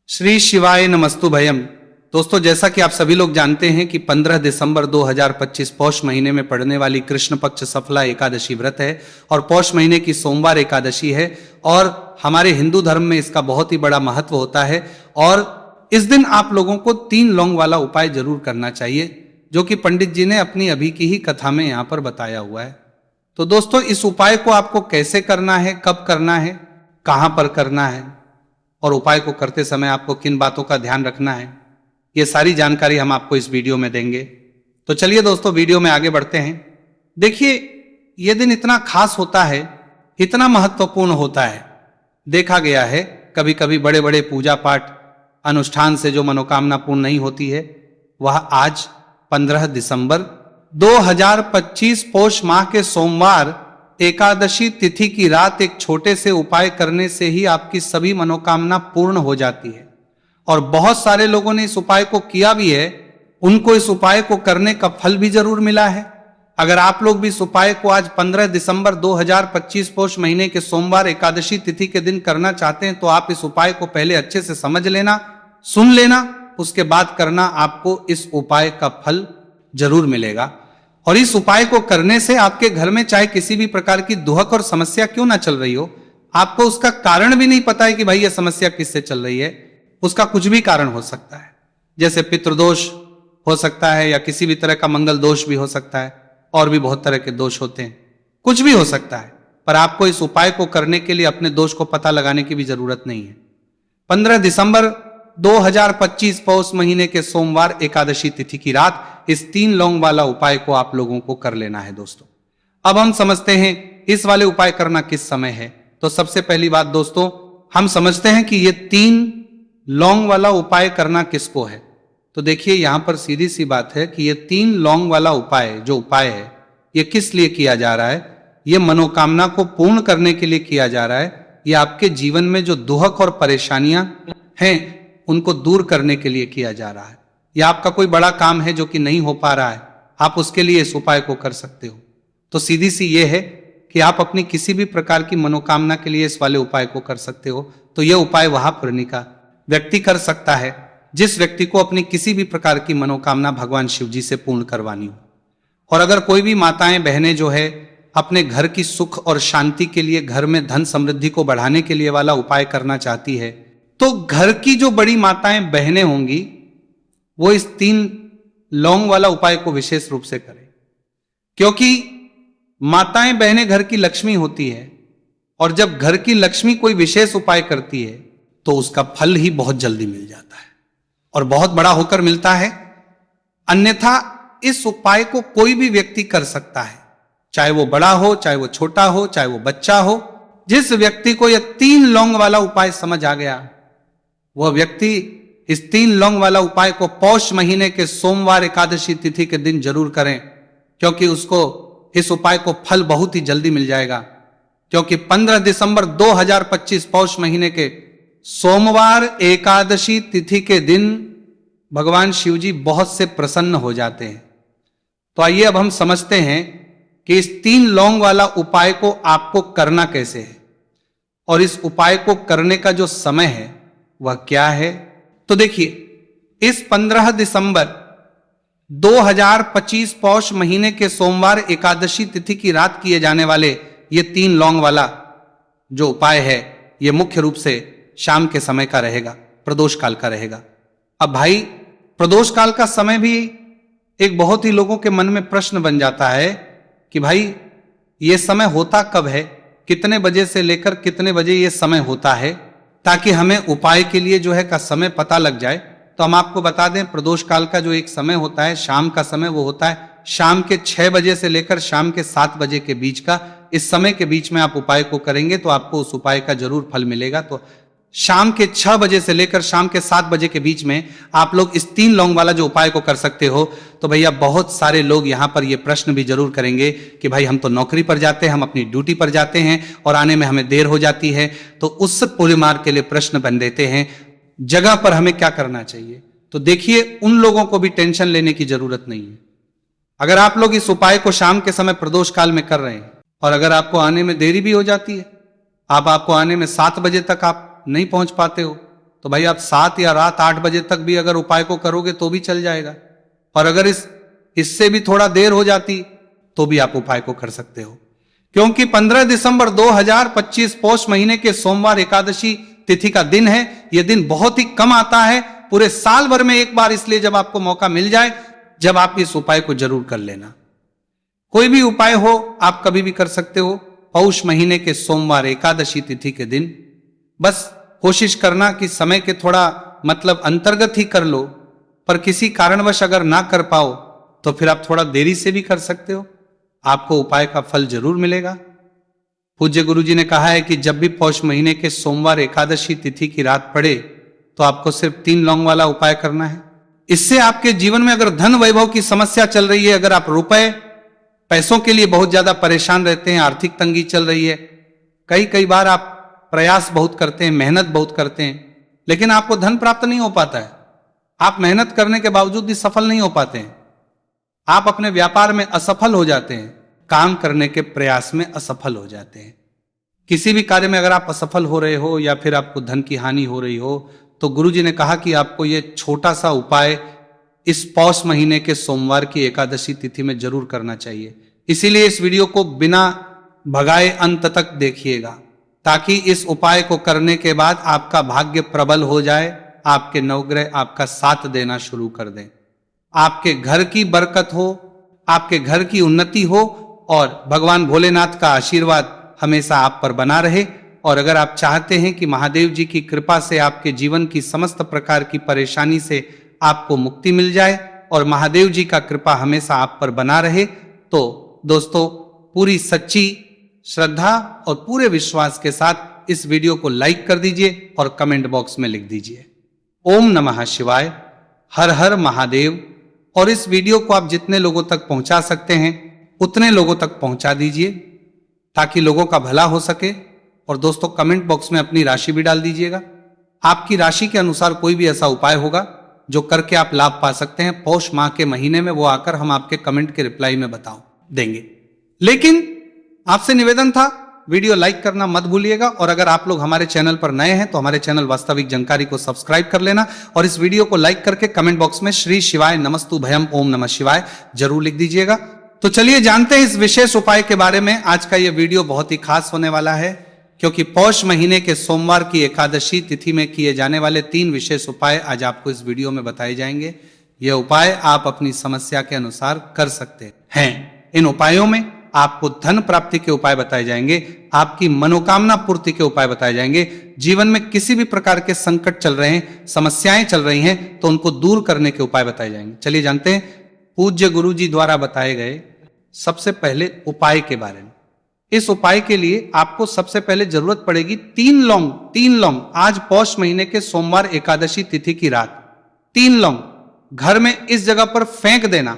श्री शिवाय नमस्तु भयम। दोस्तों, जैसा कि आप सभी लोग जानते हैं कि 15 दिसंबर 2025 पौष महीने में पड़ने वाली कृष्ण पक्ष सफला एकादशी व्रत है और पौष महीने की सोमवार एकादशी है और हमारे हिंदू धर्म में इसका बहुत ही बड़ा महत्व होता है। और इस दिन आप लोगों को 3 लौंग वाला उपाय जरूर करना चाहिए, जो कि पंडित जी ने अपनी अभी की ही कथा में यहाँ पर बताया हुआ है। तो दोस्तों, इस उपाय को आपको कैसे करना है, कब करना है, कहां पर करना है और उपाय को करते समय आपको किन बातों का ध्यान रखना है, ये सारी जानकारी हम आपको इस वीडियो में देंगे। तो चलिए दोस्तों, वीडियो में आगे बढ़ते हैं। देखिए, ये दिन इतना खास होता है, इतना महत्वपूर्ण होता है। देखा गया है कभी कभी बड़े बड़े पूजा पाठ अनुष्ठान से जो मनोकामना पूर्ण नहीं होती है, वह आज 15 दिसंबर 2025 पौष माह के सोमवार एकादशी तिथि की रात एक छोटे से उपाय करने से ही आपकी सभी मनोकामना पूर्ण हो जाती है। और बहुत सारे लोगों ने इस उपाय को किया भी है, उनको इस उपाय को करने का फल भी जरूर मिला है। अगर आप लोग भी इस उपाय को आज 15 दिसंबर 2025 पौष महीने के सोमवार एकादशी तिथि के दिन करना चाहते हैं, तो आप इस उपाय को पहले अच्छे से समझ लेना, सुन लेना, उसके बाद करना। आपको इस उपाय का फल जरूर मिलेगा। और इस उपाय को करने से आपके घर में चाहे किसी भी प्रकार की दुहक और समस्या क्यों ना चल रही हो, आपको उसका कारण भी नहीं पता है कि भाई यह समस्या किससे चल रही है, उसका कुछ भी कारण हो सकता है। जैसे पितृदोष हो सकता है या किसी भी तरह का मंगल दोष भी हो सकता है, और भी बहुत तरह के दोष होते हैं, कुछ भी हो सकता है। पर आपको इस उपाय को करने के लिए अपने दोष को पता लगाने की भी जरूरत नहीं है। 15 दिसंबर 2025 पौष महीने के सोमवार एकादशी तिथि की रात इस 3 लौंग वाला उपाय को आप लोगों को कर लेना है। दोस्तों, अब हम समझते हैं इस वाले उपाय करना किस समय है। तो सबसे पहली बात दोस्तों, हम समझते हैं कि ये 3 लौंग वाला उपाय करना किसको है। तो देखिए, यहां पर सीधी सी बात है कि ये 3 लौंग वाला उपाय जो उपाय है, ये किस लिए किया जा रहा है। ये मनोकामना को पूर्ण करने के लिए किया जा रहा है। ये आपके जीवन में जो दुहक और परेशानियां हैं उनको दूर करने के लिए किया जा रहा है। या आपका कोई बड़ा काम है जो कि नहीं हो पा रहा है, आप उसके लिए इस उपाय को कर सकते हो। तो सीधी सी ये है कि आप अपनी किसी भी प्रकार की मनोकामना के लिए इस वाले उपाय को कर सकते हो। तो यह उपाय वह पूर्णिका व्यक्ति कर सकता है जिस व्यक्ति को अपनी किसी भी प्रकार की मनोकामना भगवान शिव जी से पूर्ण करवानी हो। और अगर कोई भी माताएं बहनें जो है अपने घर की सुख और शांति के लिए, घर में धन समृद्धि को बढ़ाने के लिए वाला उपाय करना चाहती है, तो घर की जो बड़ी माताएं बहनें होंगी वो इस 3 लौंग वाला उपाय को विशेष रूप से करें। क्योंकि माताएं बहनें घर की लक्ष्मी होती है, और जब घर की लक्ष्मी कोई विशेष उपाय करती है तो उसका फल ही बहुत जल्दी मिल जाता है और बहुत बड़ा होकर मिलता है। अन्यथा इस उपाय को कोई भी व्यक्ति कर सकता है, चाहे वो बड़ा हो, चाहे वो छोटा हो, चाहे वो बच्चा हो। जिस व्यक्ति को यह 3 लौंग वाला उपाय समझ आ गया, वह व्यक्ति इस 3 लौंग वाला उपाय को पौष महीने के सोमवार एकादशी तिथि के दिन जरूर करें, क्योंकि उसको इस उपाय को फल बहुत ही जल्दी मिल जाएगा। क्योंकि 15 दिसंबर 2025 पौष महीने के सोमवार एकादशी तिथि के दिन भगवान शिव जी बहुत से प्रसन्न हो जाते हैं। तो आइए अब हम समझते हैं कि इस 3 लौंग वाला उपाय को आपको करना कैसे है और इस उपाय को करने का जो समय है वह क्या है। तो देखिए, इस 15 दिसंबर 2025 पौष महीने के सोमवार एकादशी तिथि की रात किए जाने वाले ये 3 लौंग वाला जो उपाय है, ये मुख्य रूप से शाम के समय का रहेगा, प्रदोष काल का रहेगा। अब भाई, प्रदोष काल का समय भी एक बहुत ही लोगों के मन में प्रश्न बन जाता है कि भाई ये समय होता कब है, कितने बजे से लेकर कितने बजे ये समय होता है, ताकि हमें उपाय के लिए जो है का समय पता लग जाए। तो हम आपको बता दें, प्रदोष काल का जो एक समय होता है, शाम का समय, वो होता है शाम के 6 बजे से लेकर शाम के 7 बजे के बीच का। इस समय के बीच में आप उपाय को करेंगे तो आपको उस उपाय का जरूर फल मिलेगा। तो शाम के 6 बजे से लेकर शाम के 7 बजे के बीच में आप लोग इस 3 लौंग वाला जो उपाय को कर सकते हो। तो भैया, बहुत सारे लोग यहाँ पर ये प्रश्न भी जरूर करेंगे कि भाई हम तो नौकरी पर जाते हैं, हम अपनी ड्यूटी पर जाते हैं और आने में हमें देर हो जाती है। तो उस पूरे मार्ग के लिए प्रश्न बन देते हैं, जगह पर हमें क्या करना चाहिए। तो देखिए, उन लोगों को भी टेंशन लेने की जरूरत नहीं है। अगर आप लोग इस उपाय को शाम के समय प्रदोष काल में कर रहे हैं और अगर आपको आने में देरी भी हो जाती है, आपको आने में 7 बजे तक आप नहीं पहुंच पाते हो, तो भाई आप 7 या रात 8 बजे तक भी अगर उपाय को करोगे तो भी चल जाएगा। और अगर इससे भी थोड़ा देर हो जाती तो भी आप उपाय को कर सकते हो, क्योंकि 15 दिसंबर 2025 पौष महीने के सोमवार एकादशी तिथि का दिन है। यह दिन बहुत ही कम आता है, पूरे साल भर में एक बार, इसलिए जब आपको मौका मिल जाए, जब आप इस उपाय को जरूर कर लेना। कोई भी उपाय हो आप कभी भी कर सकते हो, पौष महीने के सोमवार एकादशी तिथि के दिन। बस कोशिश करना कि समय के थोड़ा मतलब अंतर्गत ही कर लो, पर किसी कारणवश अगर ना कर पाओ तो फिर आप थोड़ा देरी से भी कर सकते हो, आपको उपाय का फल जरूर मिलेगा। पूज्य गुरु जी ने कहा है कि जब भी पौष महीने के सोमवार एकादशी तिथि की रात पड़े तो आपको सिर्फ 3 लौंग वाला उपाय करना है। इससे आपके जीवन में अगर धन वैभव की समस्या चल रही है, अगर आप रुपए पैसों के लिए बहुत ज्यादा परेशान रहते हैं, आर्थिक तंगी चल रही है, कई बार आप प्रयास बहुत करते हैं, मेहनत बहुत करते हैं, लेकिन आपको धन प्राप्त नहीं हो पाता है, आप मेहनत करने के बावजूद भी सफल नहीं हो पाते हैं, आप अपने व्यापार में असफल हो जाते हैं, काम करने के प्रयास में असफल हो जाते हैं, किसी भी कार्य में अगर आप असफल हो रहे हो या फिर आपको धन की हानि हो रही हो, तो गुरु जी ने कहा कि आपको यह छोटा सा उपाय इस पौष महीने के सोमवार की एकादशी तिथि में जरूर करना चाहिए। इसीलिए इस वीडियो को बिना भगाए अंत तक देखिएगा, ताकि इस उपाय को करने के बाद आपका भाग्य प्रबल हो जाए, आपके नवग्रह आपका साथ देना शुरू कर दें, आपके घर की बरकत हो, आपके घर की उन्नति हो और भगवान भोलेनाथ का आशीर्वाद हमेशा आप पर बना रहे। और अगर आप चाहते हैं कि महादेव जी की कृपा से आपके जीवन की समस्त प्रकार की परेशानी से आपको मुक्ति मिल जाए और महादेव जी का कृपा हमेशा आप पर बना रहे, तो दोस्तों पूरी सच्ची श्रद्धा और पूरे विश्वास के साथ इस वीडियो को लाइक कर दीजिए और कमेंट बॉक्स में लिख दीजिए ओम नमः शिवाय, हर हर महादेव। और इस वीडियो को आप जितने लोगों तक पहुंचा सकते हैं उतने लोगों तक पहुंचा दीजिए, ताकि लोगों का भला हो सके। और दोस्तों कमेंट बॉक्स में अपनी राशि भी डाल दीजिएगा, आपकी राशि के अनुसार कोई भी ऐसा उपाय होगा जो करके आप लाभ पा सकते हैं पौष माह के महीने में, वो आकर हम आपके कमेंट के रिप्लाई में बता देंगे। लेकिन आपसे निवेदन था, वीडियो लाइक करना मत भूलिएगा, और अगर आप लोग हमारे चैनल पर नए हैं तो हमारे चैनल वास्तविक जानकारी को सब्सक्राइब कर लेना और इस वीडियो को लाइक करके कमेंट बॉक्स में श्री शिवाय नमस्तु भयम ओम नमः शिवाय जरूर लिख दीजिएगा। तो चलिए जानते हैं इस विशेष उपाय के बारे में। आज का यह वीडियो बहुत ही खास होने वाला है, क्योंकि पौष महीने के सोमवार की एकादशी तिथि में किए जाने वाले 3 विशेष उपाय आज आपको इस वीडियो में बताए जाएंगे। यह उपाय आप अपनी समस्या के अनुसार कर सकते हैं। इन उपायों में आपको धन प्राप्ति के उपाय बताए जाएंगे, आपकी मनोकामना पूर्ति के उपाय बताए जाएंगे, जीवन में किसी भी प्रकार के संकट चल रहे हैं, समस्याएं चल रही हैं, तो उनको दूर करने के उपाय बताए जाएंगे। चलिए जानते हैं पूज्य गुरु जी द्वारा बताए गए सबसे पहले उपाय के बारे में। इस उपाय के लिए आपको सबसे पहले जरूरत पड़ेगी 3 लौंग। आज पौष महीने के सोमवार एकादशी तिथि की रात 3 लौंग घर में इस जगह पर फेंक देना।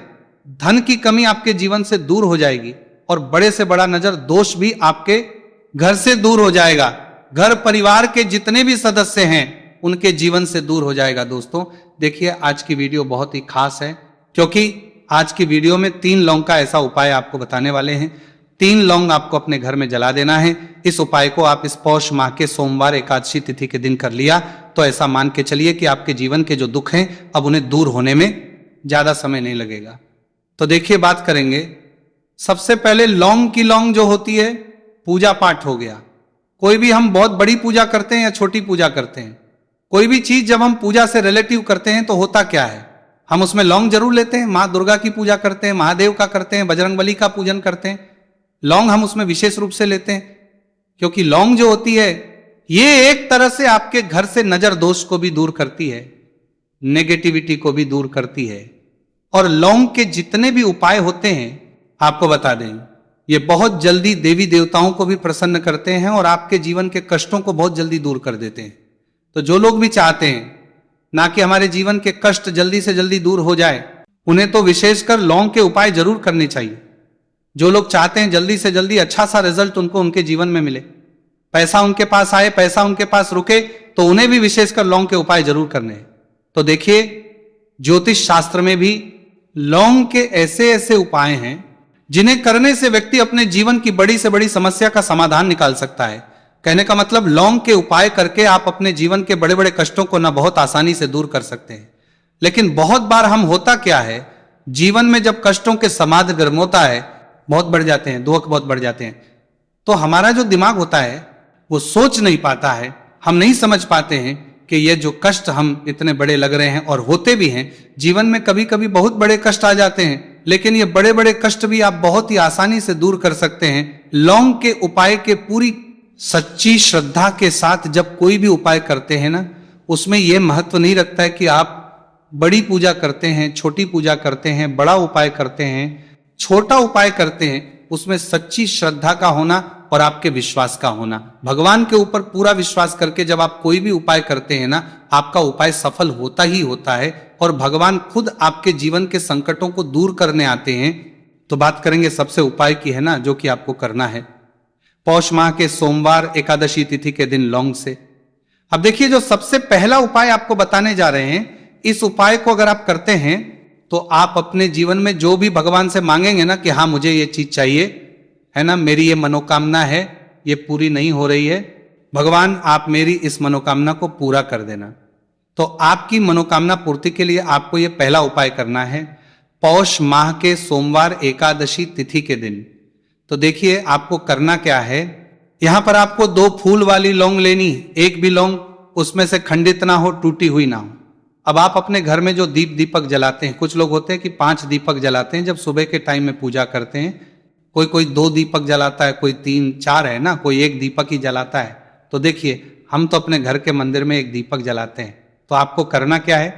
धन की कमी आपके जीवन से दूर हो जाएगी और बड़े से बड़ा नजर दोष भी आपके घर से दूर हो जाएगा। घर परिवार के जितने भी सदस्य हैं उनके जीवन से दूर हो जाएगा। दोस्तों देखिए आज की वीडियो बहुत ही खास है, क्योंकि आज की वीडियो में 3 लौंग का ऐसा उपाय आपको बताने वाले हैं। 3 लौंग आपको अपने घर में जला देना है। इस उपाय को आप इस पौष माह के सोमवार एकादशी तिथि के दिन कर लिया तो ऐसा मान के चलिए कि आपके जीवन के जो दुख हैं अब उन्हें दूर होने में ज्यादा समय नहीं लगेगा। तो देखिए बात करेंगे सबसे पहले लौंग की लौंग जो होती है, पूजा पाठ हो गया। कोई भी हम बहुत बड़ी पूजा करते हैं या छोटी पूजा करते हैं, कोई भी चीज जब हम पूजा से रिलेटिव करते हैं तो होता क्या है, हम उसमें लौंग जरूर लेते हैं। माँ दुर्गा की पूजा करते हैं, महादेव का करते हैं, बजरंगबली का पूजन करते हैं, लौंग हम उसमें विशेष रूप से लेते हैं, क्योंकि लौंग जो होती है ये एक तरह से आपके घर से नजर दोष को भी दूर करती है, नेगेटिविटी को भी दूर करती है। और लौंग के जितने भी उपाय होते हैं आपको बता दें, ये बहुत जल्दी देवी देवताओं को भी प्रसन्न करते हैं और आपके जीवन के कष्टों को बहुत जल्दी दूर कर देते हैं। तो जो लोग भी चाहते हैं ना कि हमारे जीवन के कष्ट जल्दी से जल्दी दूर हो जाए, उन्हें तो विशेषकर लौंग के उपाय जरूर करने चाहिए। जो लोग चाहते हैं जल्दी से जल्दी अच्छा सा रिजल्ट उनको उनके जीवन में मिले, पैसा उनके पास आए, पैसा उनके पास रुके, तो उन्हें भी विशेषकर लौंग के उपाय जरूर करने हैं। तो देखिए ज्योतिष शास्त्र में भी लौंग के ऐसे ऐसे उपाय हैं जिन्हें करने से व्यक्ति अपने जीवन की बड़ी से बड़ी समस्या का समाधान निकाल सकता है। कहने का मतलब लौंग के उपाय करके आप अपने जीवन के बड़े बड़े कष्टों को ना बहुत आसानी से दूर कर सकते हैं। लेकिन बहुत बार हम होता क्या है, जीवन में जब कष्टों के समाधि होता है, बहुत बढ़ जाते हैं, दुख बहुत बढ़ जाते हैं, तो हमारा जो दिमाग होता है वो सोच नहीं पाता है, हम नहीं समझ पाते हैं कि ये जो कष्ट हम इतने बड़े लग रहे हैं, और होते भी हैं जीवन में, कभी कभी बहुत बड़े कष्ट आ जाते हैं, लेकिन ये बड़े बड़े कष्ट भी आप बहुत ही आसानी से दूर कर सकते हैं लौंग के उपाय के पूरी सच्ची श्रद्धा के साथ। जब कोई भी उपाय करते हैं ना, उसमें यह महत्व नहीं रखता है कि आप बड़ी पूजा करते हैं, छोटी पूजा करते हैं, बड़ा उपाय करते हैं, छोटा उपाय करते हैं, उसमें सच्ची श्रद्धा का होना और आपके विश्वास का होना। भगवान के ऊपर पूरा विश्वास करके जब आप कोई भी उपाय करते हैं ना, आपका उपाय सफल होता ही होता है, और भगवान खुद आपके जीवन के संकटों को दूर करने आते हैं। तो बात करेंगे सबसे उपाय की, है ना, जो कि आपको करना है पौष माह के सोमवार एकादशी तिथि के दिन लौंग से। अब देखिए, जो सबसे पहला उपाय आपको बताने जा रहे हैं, इस उपाय को अगर आप करते हैं तो आप अपने जीवन में जो भी भगवान से मांगेंगे ना कि हाँ मुझे ये चीज चाहिए, है ना, मेरी ये मनोकामना है, ये पूरी नहीं हो रही है, भगवान आप मेरी इस मनोकामना को पूरा कर देना। तो आपकी मनोकामना पूर्ति के लिए आपको ये पहला उपाय करना है पौष माह के सोमवार एकादशी तिथि के दिन। तो देखिए आपको करना क्या है, यहां पर आपको 2 फूल वाली लौंग लेनी, एक भी लौंग उसमें से खंडित ना हो, टूटी हुई ना हो। अब आप अपने घर में जो दीपक जलाते हैं, कुछ लोग होते हैं कि 5 दीपक जलाते हैं जब सुबह के टाइम में पूजा करते हैं, कोई 2 दीपक जलाता है, कोई 3 4 है ना, कोई 1 दीपक ही जलाता है। तो देखिए हम तो अपने घर के मंदिर में 1 दीपक जलाते हैं। तो आपको करना क्या है,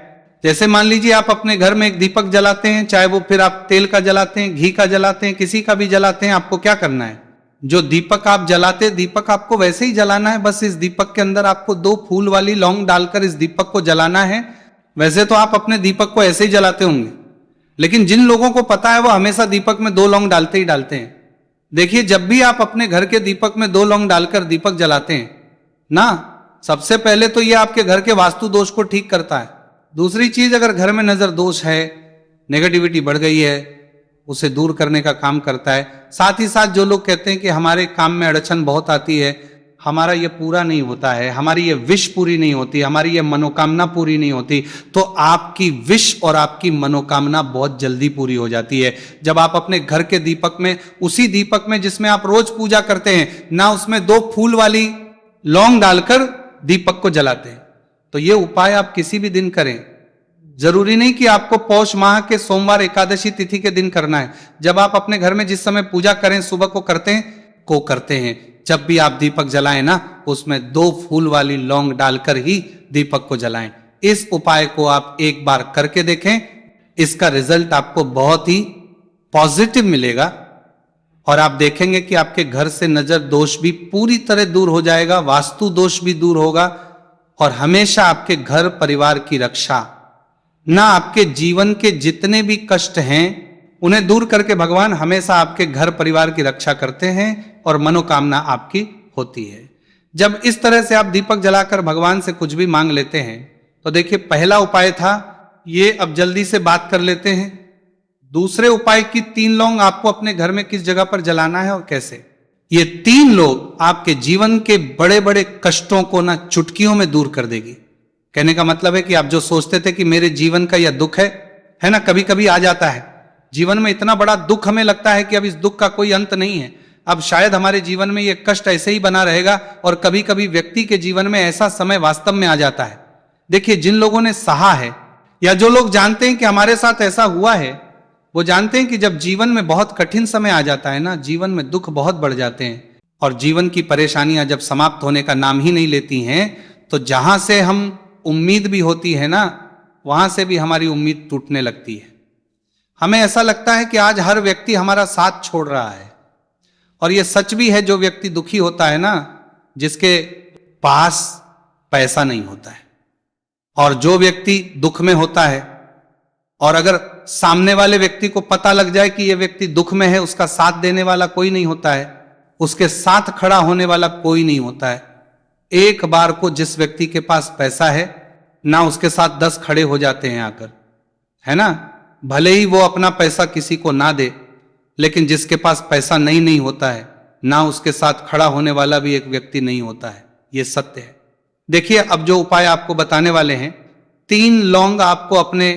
जैसे मान लीजिए आप अपने घर में 1 दीपक जलाते हैं, चाहे वो फिर आप तेल का जलाते हैं, घी का जलाते हैं, किसी का भी जलाते हैं, आपको क्या करना है, जो दीपक आप जलाते दीपक आपको वैसे ही जलाना है। बस इस दीपक के अंदर आपको 2 फूल वाली लौंग डालकर इस दीपक को जलाना है। वैसे तो आप अपने दीपक को ऐसे ही जलाते होंगे, लेकिन जिन लोगों को पता है वो हमेशा दीपक में 2 लौंग डालते ही डालते हैं। देखिए जब भी आप अपने घर के दीपक में 2 लौंग डालकर दीपक जलाते हैं ना, सबसे पहले तो ये आपके घर के वास्तु दोष को ठीक करता है। दूसरी चीज, अगर घर में नजर दोष है, नेगेटिविटी बढ़ गई है, उसे दूर करने का काम करता है। साथ ही साथ जो लोग कहते हैं कि हमारे काम में अड़चन बहुत आती है, हमारा ये पूरा नहीं होता है, हमारी ये विश पूरी नहीं होती, हमारी ये मनोकामना पूरी नहीं होती, तो आपकी विश और आपकी मनोकामना बहुत जल्दी पूरी हो जाती है जब आप अपने घर के दीपक में, उसी दीपक में जिसमें आप रोज पूजा करते हैं ना, उसमें 2 फूल वाली लौंग डालकर दीपक को जलाते हैं। तो ये उपाय आप किसी भी दिन करें, जरूरी नहीं कि आपको पौष माह के सोमवार एकादशी तिथि के दिन करना है। जब आप अपने घर में जिस समय पूजा करें, सुबह को करते हैं, जब भी आप दीपक जलाएं ना, उसमें 2 फूल वाली लौंग डालकर ही दीपक को जलाएं। इस उपाय को आप एक बार करके देखें, इसका रिजल्ट आपको बहुत ही पॉजिटिव मिलेगा, और आप देखेंगे कि आपके घर से नजर दोष भी पूरी तरह दूर हो जाएगा, वास्तु दोष भी दूर होगा, और हमेशा आपके घर परिवार की रक्षा, ना आपके जीवन के जितने भी कष्ट हैं उन्हें दूर करके भगवान हमेशा आपके घर परिवार की रक्षा करते हैं और मनोकामना आपकी होती है। जब इस तरह से आप दीपक जलाकर भगवान से कुछ भी मांग लेते हैं, तो देखिए पहला उपाय था ये, अब जल्दी से बात कर लेते हैं दूसरे उपाय की। 3 लौंग आपको अपने घर में किस जगह पर जलाना है और कैसे। ये 3 लोग आपके जीवन के बड़े बड़े कष्टों को ना चुटकियों में दूर कर देगी। कहने का मतलब है कि आप जो सोचते थे कि मेरे जीवन का यह दुख है ना, कभी कभी आ जाता है जीवन में इतना बड़ा दुख, हमें लगता है कि अब इस दुख का कोई अंत नहीं है, अब शायद हमारे जीवन में यह कष्ट ऐसे ही बना रहेगा, और कभी कभी व्यक्ति के जीवन में ऐसा समय वास्तव में आ जाता है। देखिए जिन लोगों ने सहा है, या जो लोग जानते हैं कि हमारे साथ ऐसा हुआ है, वो जानते हैं कि जब जीवन में बहुत कठिन समय आ जाता है ना, जीवन में दुख बहुत बढ़ जाते हैं, और जीवन की परेशानियां जब समाप्त होने का नाम ही नहीं लेती हैं, तो जहां से हम उम्मीद भी होती है ना, वहां से भी हमारी उम्मीद टूटने लगती है। हमें ऐसा लगता है कि आज हर व्यक्ति हमारा साथ छोड़ रहा है, और यह सच भी है। जो व्यक्ति दुखी होता है ना, जिसके पास पैसा नहीं होता है, और जो व्यक्ति दुख में होता है, और अगर सामने वाले व्यक्ति को पता लग जाए कि यह व्यक्ति दुख में है, उसका साथ देने वाला कोई नहीं होता है, उसके साथ खड़ा होने वाला कोई नहीं होता है। एक बार को जिस व्यक्ति के पास पैसा है ना, उसके साथ 10 खड़े हो जाते हैं आकर, है ना, भले ही वो अपना पैसा किसी को ना दे, लेकिन जिसके पास पैसा नहीं होता है ना उसके साथ खड़ा होने वाला भी एक व्यक्ति नहीं होता है, ये सत्य है। देखिए, अब जो उपाय आपको बताने वाले हैं, 3 लौंग आपको अपने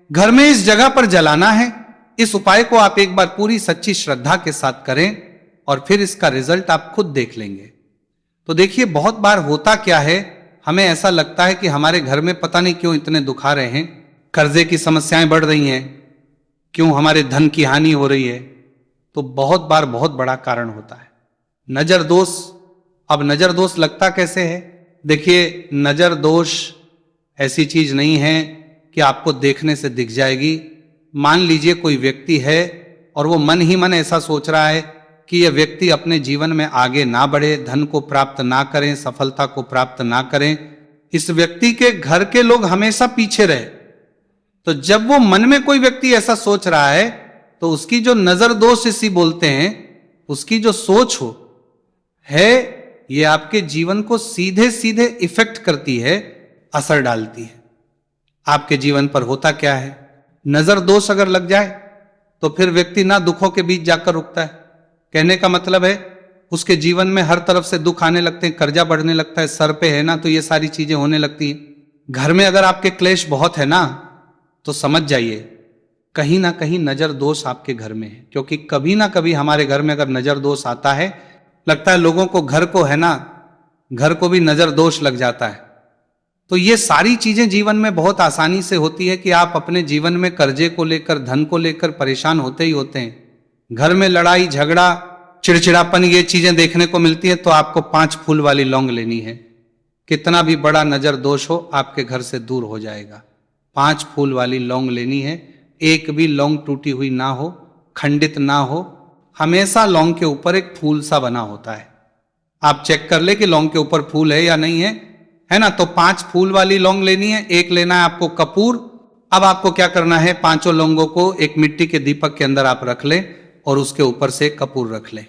घर में इस जगह पर जलाना है। इस उपाय को आप एक बार पूरी सच्ची श्रद्धा के साथ करें और फिर इसका रिजल्ट आप खुद देख लेंगे। तो देखिए, बहुत बार होता क्या है, हमें ऐसा लगता है कि हमारे घर में पता नहीं क्यों इतने दुख आ रहे हैं, कर्जे की समस्याएं बढ़ रही हैं, क्यों हमारे धन की हानि हो रही है। तो बहुत बार बहुत बड़ा कारण होता है नजर दोष। अब नजर दोष लगता कैसे है? देखिए, नजर दोष ऐसी चीज नहीं है कि आपको देखने से दिख जाएगी। मान लीजिए कोई व्यक्ति है और वो मन ही मन ऐसा सोच रहा है कि यह व्यक्ति अपने जीवन में आगे ना बढ़े, धन को प्राप्त ना करें, सफलता को प्राप्त ना करें, इस व्यक्ति के घर के लोग हमेशा पीछे रहे। तो जब वो मन में कोई व्यक्ति ऐसा सोच रहा है तो उसकी जो नजर दोष इसी बोलते हैं, उसकी जो सोच हो है, ये आपके जीवन को सीधे सीधे इफेक्ट करती है, असर डालती है। आपके जीवन पर होता क्या है, नजर दोष अगर लग जाए तो फिर व्यक्ति ना दुखों के बीच जाकर रुकता है। कहने का मतलब है, उसके जीवन में हर तरफ से दुख आने लगते हैं, कर्जा बढ़ने लगता है, सर पे है ना, तो ये सारी चीजें होने लगती हैं। घर में अगर आपके क्लेश बहुत है ना, तो समझ जाइए कहीं ना कहीं नजर दोष आपके घर में है। क्योंकि कभी ना कभी हमारे घर में अगर नजर दोष आता है, लगता है लोगों को, घर को है ना, घर को भी नजर दोष लग जाता है। तो ये सारी चीजें जीवन में बहुत आसानी से होती है कि आप अपने जीवन में कर्जे को लेकर, धन को लेकर परेशान होते ही होते हैं। घर में लड़ाई झगड़ा, चिड़चिड़ापन, ये चीजें देखने को मिलती है। तो आपको 5 फूल वाली लौंग लेनी है। कितना भी बड़ा नजर दोष हो, आपके घर से दूर हो जाएगा। 5 फूल वाली लौंग लेनी है। एक भी लौंग टूटी हुई ना हो, खंडित ना हो। हमेशा लौंग के ऊपर एक फूल सा बना होता है। आप चेक कर ले कि लौंग के ऊपर फूल है या नहीं है ना। तो 5 फूल वाली लौंग लेनी है। एक लेना है आपको कपूर। अब आपको क्या करना है, 5 लौंगों को एक मिट्टी के दीपक के अंदर आप रख ले और उसके ऊपर से कपूर रख ले।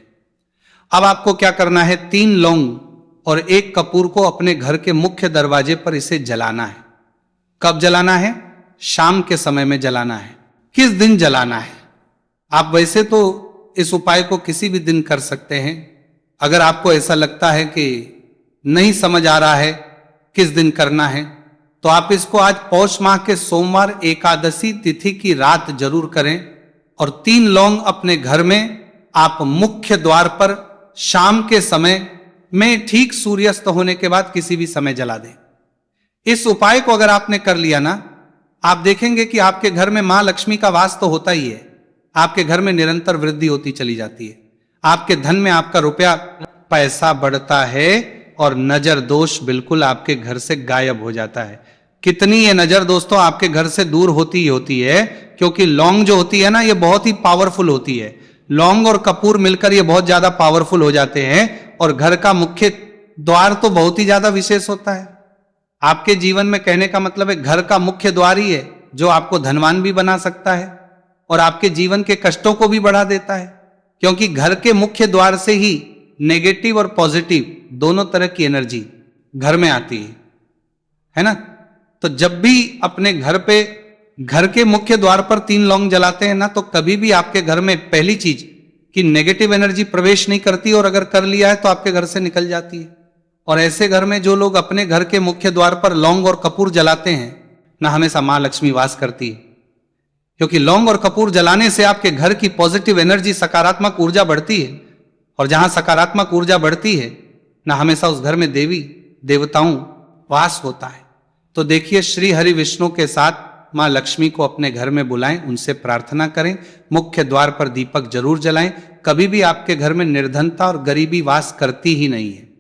अब आपको क्या करना है, 3 लौंग और 1 कपूर को अपने घर के मुख्य दरवाजे पर इसे जलाना है। कब जलाना है? शाम के समय में जलाना है। किस दिन जलाना है? आप वैसे तो इस उपाय को किसी भी दिन कर सकते हैं। अगर आपको ऐसा लगता है कि नहीं समझ आ रहा है किस दिन करना है, तो आप इसको आज पौष माह के सोमवार एकादशी तिथि की रात जरूर करें। और 3 लौंग अपने घर में आप मुख्य द्वार पर शाम के समय में, ठीक सूर्यास्त होने के बाद किसी भी समय जला दें। इस उपाय को अगर आपने कर लिया ना, आप देखेंगे कि आपके घर में मां लक्ष्मी का वास तो होता ही है। आपके घर में निरंतर वृद्धि होती चली जाती है। आपके धन में आपका रुपया पैसा बढ़ता है और नजर दोष बिल्कुल आपके घर से गायब हो जाता है। कितनी ये नजर दोस्तों आपके घर से दूर होती ही होती है, क्योंकि लौंग जो होती है ना, ये बहुत ही पावरफुल होती है। लौंग और कपूर मिलकर ये बहुत ज्यादा पावरफुल हो जाते हैं। और घर का मुख्य द्वार तो बहुत ही ज्यादा विशेष होता है। आपके जीवन में, कहने का मतलब है, घर का मुख्य द्वार ही है जो आपको धनवान भी बना सकता है और आपके जीवन के कष्टों को भी बढ़ा देता है। क्योंकि घर के मुख्य द्वार से ही नेगेटिव और पॉजिटिव दोनों तरह की एनर्जी घर में आती है ना। तो जब भी अपने घर पे, घर के मुख्य द्वार पर 3 लौंग जलाते हैं ना, तो कभी भी आपके घर में पहली चीज कि नेगेटिव एनर्जी प्रवेश नहीं करती, और अगर कर लिया है तो आपके घर से निकल जाती है। और ऐसे घर में जो लोग अपने घर के मुख्य द्वार पर लौंग और कपूर जलाते हैं ना, हमेशा मां लक्ष्मी वास करती है। क्योंकि लौंग और कपूर जलाने से आपके घर की पॉजिटिव एनर्जी, सकारात्मक ऊर्जा बढ़ती है। और जहां सकारात्मक ऊर्जा बढ़ती है ना, हमेशा उस घर में देवी देवताओं वास होता है। तो देखिए, श्री हरि विष्णु के साथ मां लक्ष्मी को अपने घर में बुलाएं, उनसे प्रार्थना करें, मुख्य द्वार पर दीपक जरूर जलाएं। कभी भी आपके घर में निर्धनता और गरीबी वास करती ही नहीं है।